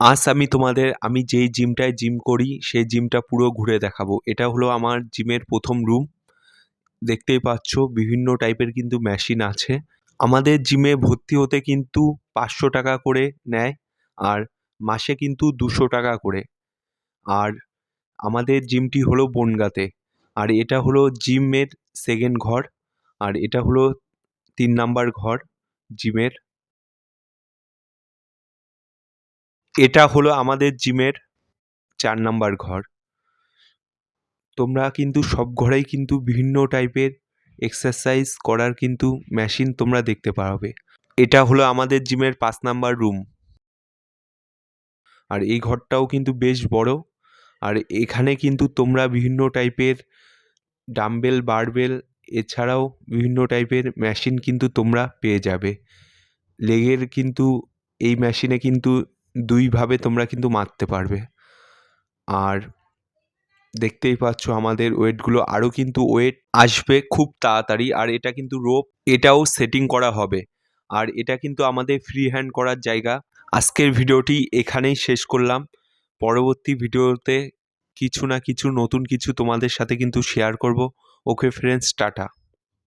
আজ আমি যেই জিমটায় জিম করি সেই জিমটা পুরো ঘুরে দেখাবো। এটা হলো আমার জিমের ১ম রুম। দেখতেই পাচ্ছ বিভিন্ন টাইপের কিন্তু মেশিন আছে। আমাদের জিমে ভর্তি হতে কিন্তু ৳৫০০ করে নেয়, আর মাসে কিন্তু ৳২০০ করে। আর আমাদের জিমটি হলো বনগাঁতে। আর এটা হলো জিমের 2nd ঘর। আর এটা হলো ৩ নাম্বার ঘর জিমের। এটা হলো আমাদের জিমের ৪ নাম্বার ঘর। তোমরা কিন্তু সব ঘরেই কিন্তু বিভিন্ন টাইপের এক্সারসাইজ করার কিন্তু মেশিন তোমরা দেখতে পাবে। এটা হলো আমাদের জিমের ৫ নাম্বার রুম। আর এই ঘরটাও কিন্তু বেশ বড়। আর এখানে কিন্তু তোমরা বিভিন্ন টাইপের ডাম্বেল, বারবেল এছাড়াও বিভিন্ন টাইপের মেশিন কিন্তু তোমরা পেয়ে যাবে। লেগের কিন্তু এই মেশিনে কিন্তু ২ ভাবে তোমরা কিন্তু মারতে পারবে। আর দেখতেই পাচ্ছ আমাদের ওয়েটগুলো আরও কিন্তু ওয়েট আসবে খুব তাড়াতাড়ি। আর এটা কিন্তু রোপ, এটাও সেটিং করা হবে। আর এটা কিন্তু আমাদের ফ্রি হ্যান্ড করার জায়গা। আজকের ভিডিওটি এখানেই শেষ করলাম। পরবর্তী ভিডিওতে কিছু না কিছু নতুন কিছু তোমাদের সাথে কিন্তু শেয়ার করব। Okay friends, tata.